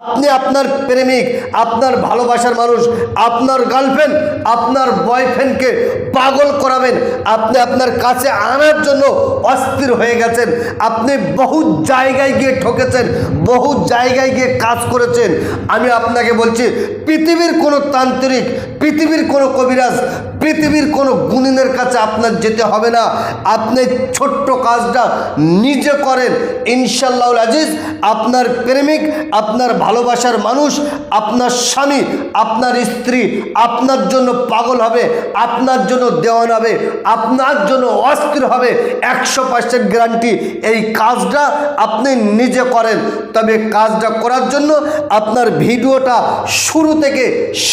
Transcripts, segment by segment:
আপনি আপনার প্রেমিক, আপনার ভালোবাসার মানুষ, আপনার গার্লফ্রেন্ড, আপনার বয়ফ্রেন্ডকে পাগল করাবেন, আপনি আপনার কাছে আনার জন্য অস্থির হয়ে গেছেন, আপনি বহু জায়গায় গিয়ে ঠকেছেন, বহু জায়গায় গিয়ে কাজ করেছেন। আমি আপনাকে বলছি, পৃথিবীর কোনো তান্ত্রিক, পৃথিবীর কোনো কবিরাজ, পৃথিবীর কোনো গুণিনের কাছে আপনার যেতে হবে না। আপনি ছোট্ট কাজটা নিজে করেন, ইনশাআল্লাহ আজিজ আপনার প্রেমিক, আপনার ভালোবাসার মানুষ, আপনার স্বামী, আপনার স্ত্রী আপনার জন্য পাগল হবে, আপনার জন্য দেওয়ান হবে, আপনার জন্য অস্থির হবে। 100% গ্যারান্টি। এই কাজটা আপনি নিজে করেন। তবে কাজটা করার জন্য আপনার ভিডিওটা শুরু থেকে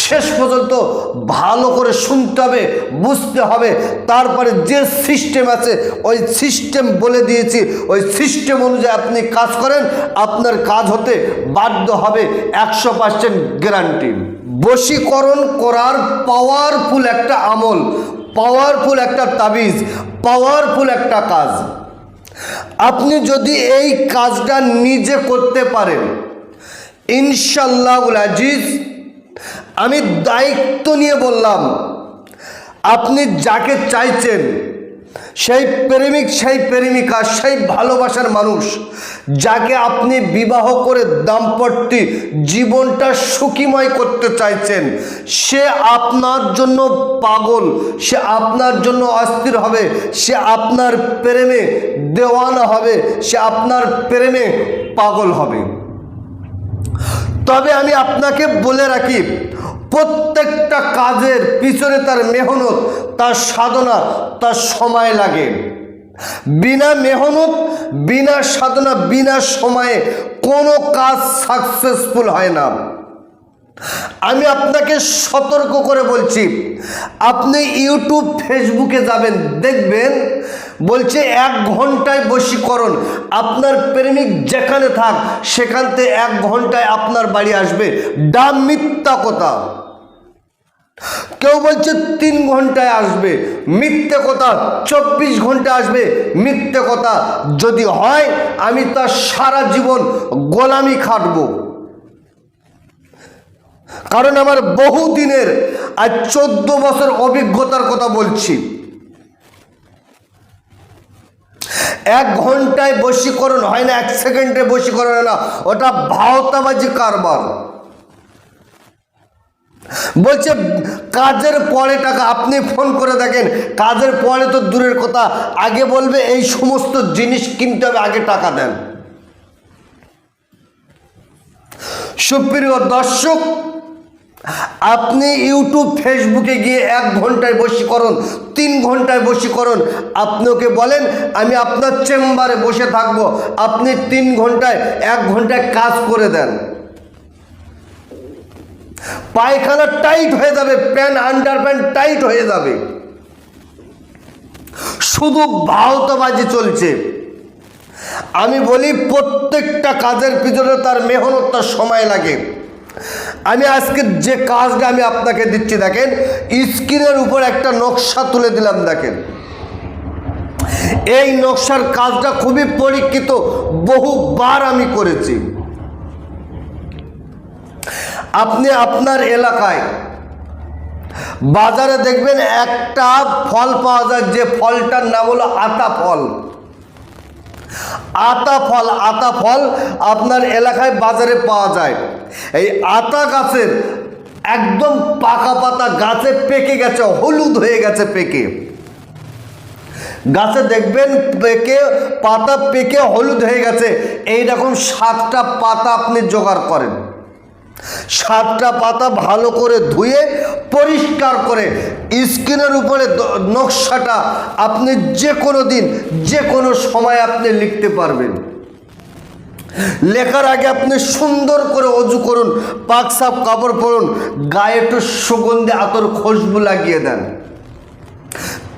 শেষ পর্যন্ত ভালো করে শুনতে হবে, বুঝতে হবে। তারপরে যে সিস্টেম আছে ওই সিস্টেম বলে দিয়েছি, ওই সিস্টেম অনুযায়ী আপনি কাজ করেন, আপনার কাজ হতে বাধ্য হবে। 100% গ্যারান্টি। বশীকরণ করার পাওয়ারফুল একটা আমল, পাওয়ারফুল একটা তাবিজ, পাওয়ারফুল একটা কাজ। আপনি যদি এই কাজটা নিজে করতে পারেন, ইনশাআল্লাহুল আজিজ, আমি দায়িত্ব নিয়ে বললাম, আপনি যাকে চাইছেন, সেই প্রেমিক, সেই প্রেমিকা, সেই ভালোবাসার মানুষ, যাকে আপনি বিবাহ করে দাম্পত্য জীবনটা সুখীময় করতে চাইছেন, সে আপনার জন্য পাগল, সে আপনার জন্য অস্থির হবে, সে আপনার প্রেমে দেওয়ানা হবে, সে আপনার প্রেমে পাগল হবে। তবে আমি আপনাকে বলে রাখি, প্রত্যেকটা কাজের পিছনে তার মেহনত, তার সাধনা, তার সময় লাগে। বিনা মেহনত, বিনা সাধনা, বিনা সময়ে কোনো কাজ সাকসেসফুল হয় না। আমি আপনাকে সতর্ক করে বলছি, আপনি ইউটিউব ফেসবুকে যাবেন, দেখবেন বলছে 1 ঘন্টায় বশীকরণ। আপনার প্রেমিক যেখানে থাক সেখান থেকে 1 ঘন্টায় আপনার বাড়ি আসবে। ডাম মিথ্যা কথা। কেউ বলছে 3 ঘন্টায় আসবে, মিথ্যে কথা। 24 ঘন্টা আসবে, মিথ্যে কথা। যদি হয় আমি তার সারা জীবন গোলামি খাটবো। কারণ আমার বহু দিনের, আজ 14 বছর অভিজ্ঞতার কথা বলছি। 1 ঘন্টায় বশীকরণ হয় না, 1 সেকেন্ডে বশীকরণ হয় না, ওটা ভাওতাবাজি কারবার। বলছে কাজের পরে টাকা। আপনি ফোন করে দেখেন, কাজের পরে তো দূরের কথা, আগে বলবে এই সমস্ত জিনিস কিনতে হবে, আগে টাকা দেন। সুপ্রিয় দর্শক, আপনি ইউটিউব ফেসবুকে গিয়ে 1 ঘন্টায় বশীকরণ, 3 ঘন্টায় বশীকরণ, আপনাকে বলেন আমি আপনার চেম্বারে বসে থাকবো, আপনি 3 ঘন্টায় 1 ঘন্টায় কাজ করে দেন। পায়খানা টাইট হয়ে যাবে, প্যান্ট আন্ডার প্যান্ট টাইট হয়ে যাবে। শুধু ভাওতাবাজি চলছে। আমি বলি প্রত্যেকটা কাজের পিছনে তার মেহনত, তার সময় লাগে। আমি আজকে যে কাজটা আমি আপনাকে দিচ্ছি, দেখেন স্ক্রিনের উপর একটা নকশা তুলে দিলাম, দেখেন এই নকশার কাজটা খুবই পরীক্ষিত, বহুবার আমি করেছি। আপনি আপনার এলাকায় বাজারে দেখবেন একটা ফল পাওয়া যায়, যে ফলটার নাম হলো আতা ফল। আতা ফল, আতা ফল আপনার এলাকায় বাজারে পাওয়া যায়। এই আতা গাছের একদম পাকা পাতা, গাছে পেকে গেছে, হলুদ হয়ে গেছে পেকে। গাছে দেখবেন পেকে, পাতা পেকে হলুদ হয়ে গেছে। এইরকম 7টা পাতা আপনি জোগাড় করেন। 7টা পাতা ভালো করে ধুয়ে পরিষ্কার করে স্ক্রিনের উপরে নকশাটা আপনি যে কোনো দিন, যে কোনো সময় আপনি লিখতে পারবেন। লেখার আগে আপনি সুন্দর করে অজু করুন, পাক সাফ কাপড় পরুন, গায়ে একটু সুগন্ধি আতর খুশবু লাগিয়ে দেন।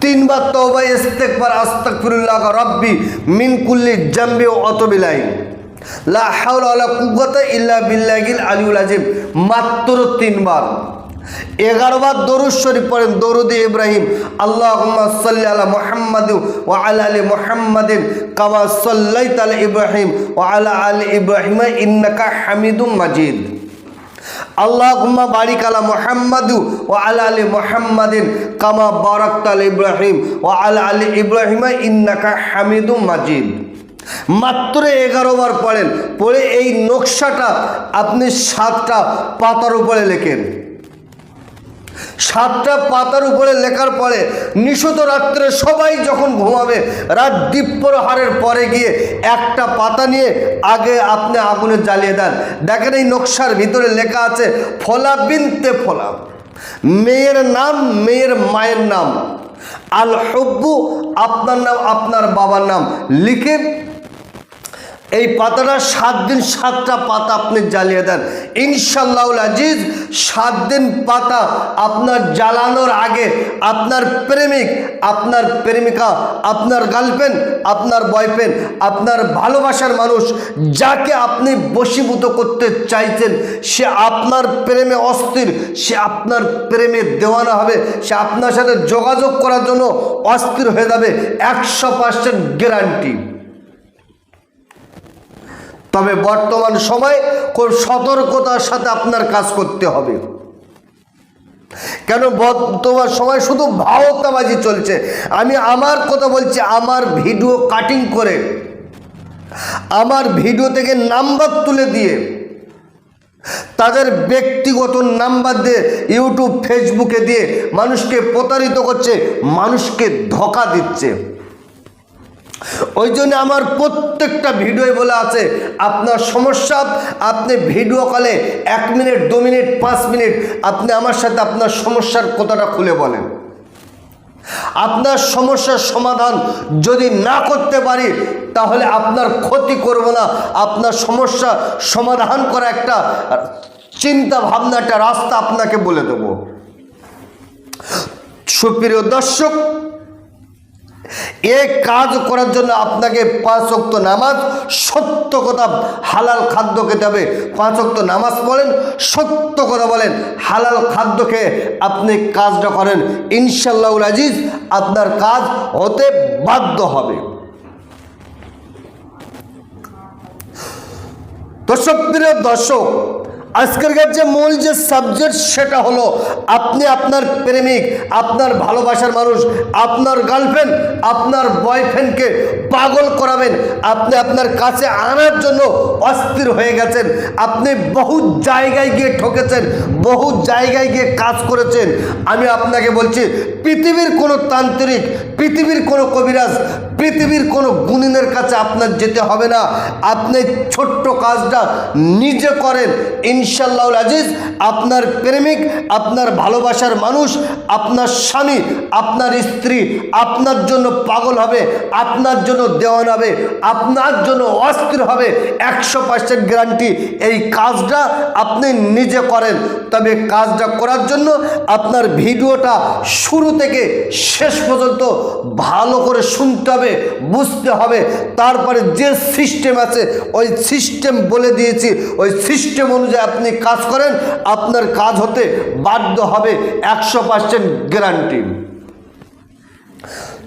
3 বার তওবা ইস্তেগফার, আস্তাগফিরুল্লাহ রাব্বি মিন কুল্লি জামবি ওয়া আতুবু ইলাইহি, লা হাওলা ওয়ালা কুওয়াতা ইল্লা বিল্লাহিল আলিয়্যিল আযীম, মাত্র 3 বার। 11 বার দরুদ শরীফ পড়েন, দরুদ ইব্রাহিম। আল্লাহুম্মা সাল্লি আলা মুহাম্মাদ ওয়া আলা আলি মুহাম্মাদিন কামা সাল্লাইতা আলা ইব্রাহিম ওয়া আলা আলি ইব্রাহিম ইন্নাকা হামিদুম মাজিদ। আল্লাহুম্মা বারিক আলা মুহাম্মাদ ওয়া আলা আলি মুহাম্মাদিন কামা বারাকতা আলা ইব্রাহিম ওয়া আলা আলি ইব্রাহিম ইন্নাকা হামিদুম মাজিদ। মাত্র 11 বার পড়েন। পড়ে এই নকশাটা আপনি 7টা পাতার উপরে লেখেন। 7টা পাতার উপরে লেখার পরে নিশত রাত্রে সবাই যখন ঘুমাবে, রাত দ্বীপ্রহরের পরে গিয়ে একটা পাতা নিয়ে আগে আপনি আগুনে জ্বালিয়ে দেন। দেখেন এই নকশার ভিতরে লেখা আছে ফলা বিনতে ফলা, মেয়ের নাম, মেয়ের মায়ের নাম, আল হুব্বু আপনার নাম, আপনার বাবার নাম লিখে এই পাতাটা 7 দিন 7টা পাতা আপনি জ্বালিয়ে দেন। ইনশাআল্লাহুল আজিজ 7 দিন পাতা আপনার জ্বালানোর আগে আপনার প্রেমিক, আপনার প্রেমিকা, আপনার গার্লফ্রেন্ড, আপনার বয়ফ্রেন্ড, আপনার ভালোবাসার মানুষ যাকে আপনি বশীভূত করতে চাইছেন, সে আপনার প্রেমে অস্থির, সে আপনার প্রেমে দেওয়ানা হবে, সে আপনার সাথে যোগাযোগ করার জন্য অস্থির হয়ে যাবে। 100% গ্যারান্টি। তবে বর্তমান সময় খুব সতর্কতার সাথে আপনার কাজ করতে হবে। কেন বর্তমান সময় শুধু ভাওতাবাজি চলছে। আমি আমার কথা বলছি, আমার ভিডিও কাটিং করে, আমার ভিডিও থেকে নাম্বার তুলে দিয়ে, তাদের ব্যক্তিগত নাম্বার দিয়ে ইউটিউব ফেসবুকে দিয়ে মানুষকে প্রতারিত করছে, মানুষকে ধোঁকা দিচ্ছে। ওই জন্য আমার প্রত্যেকটা ভিডিওয় বলা আছে, আপনার সমস্যা আপনি ভিডিও কলে 1 মিনিট, 2 মিনিট, 5 মিনিট আপনি আমার সাথে আপনার সমস্যার কথাটা খুলে বলেন। আপনার সমস্যার সমাধান যদি না করতে পারি তাহলে আপনার ক্ষতি করব না, আপনার সমস্যা সমাধান করা একটা চিন্তা ভাবনা, একটা রাস্তা আপনাকে বলে দেব। সুপ্রিয় দর্শক, এই কাজ করার জন্য আপনাকে 5 ওয়াক্ত নামাজ, সত্য কথা, হালাল খাদ্য খেতে হবে। 5 ওয়াক্ত নামাজ পড়েন, সত্য কথা বলেন, হালাল খাদ্য খেয়ে আপনি কাজটা করেন, ইনশাআল্লাহুল আজিজ আপনার কাজ হতে বাধ্য হবে। দর্শক, প্রিয় দর্শক, আজকের যে মূল যে সাবজেক্ট সেটা হলো আপনি আপনার প্রেমিক, আপনার ভালোবাসার মানুষ, আপনার গার্লফ্রেন্ড, আপনার বয়ফ্রেন্ডকে পাগল করাবেন। আপনি আপনার কাছে আনার জন্য অস্থির হয়ে গেছেন। আপনি বহু জায়গায় গিয়ে ঠকেছেন, বহু জায়গায় গিয়ে কাজ করেছেন। আমি আপনাকে বলছি, পৃথিবীর কোনো তান্ত্রিক, পৃথিবীর কোনো কবিরাজ, পৃথিবীর কোনো গুণিনের কাছে আপনার যেতে হবে না। আপনি ছোট্ট কাজটা নিজে করেন, ইনশাআল্লাহুল আজিজ আপনার প্রেমিক, আপনার ভালোবাসার মানুষ, আপনার স্বামী, আপনার স্ত্রী আপনার জন্য পাগল হবে, আপনার জন্য দেওয়ানা হবে, আপনার জন্য অস্থির হবে। 100% গ্যারান্টি। এই কাজটা আপনি নিজে করেন। তবে কাজটা করার জন্য আপনার ভিডিওটা শুরু থেকে শেষ পর্যন্ত ভালো করে শুনতে হবে, বুঝতে হবে। তারপরে যে সিস্টেম আছে ওই সিস্টেম বলে দিয়েছি, ওই সিস্টেম অনুযায়ী আপনি কাজ করেন, আপনার কাজ হতে বাধ্য হবে। 100% গ্যারান্টি।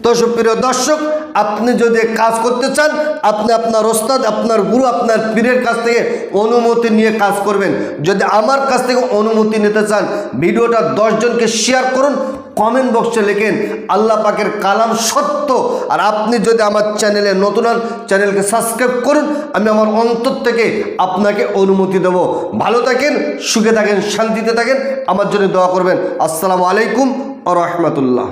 তো সুপ্রিয় দর্শক, আপনি যদি কাজ করতে চান, আপনি আপনার ওস্তাদ, আপনার গুরু, আপনার পীরের কাছ থেকে অনুমতি নিয়ে কাজ করবেন। যদি আমার কাছ থেকে অনুমতি নিতে চান, ভিডিওটা 10 জনকে শেয়ার করুন, কমেন্ট বক্সে লেখেন আল্লাহ পাকের কালাম সত্য। আর আপনি যদি আমার চ্যানেলে নতুন হন, চ্যানেলকে সাবস্ক্রাইব করুন। আমি আমার অন্তর থেকে আপনাকে অনুমতি দেব। ভালো থাকেন, সুখে থাকেন, শান্তিতে থাকেন, আমার জন্য দোয়া করবেন। আসসালামু আলাইকুম ওয়া রাহমাতুল্লাহ।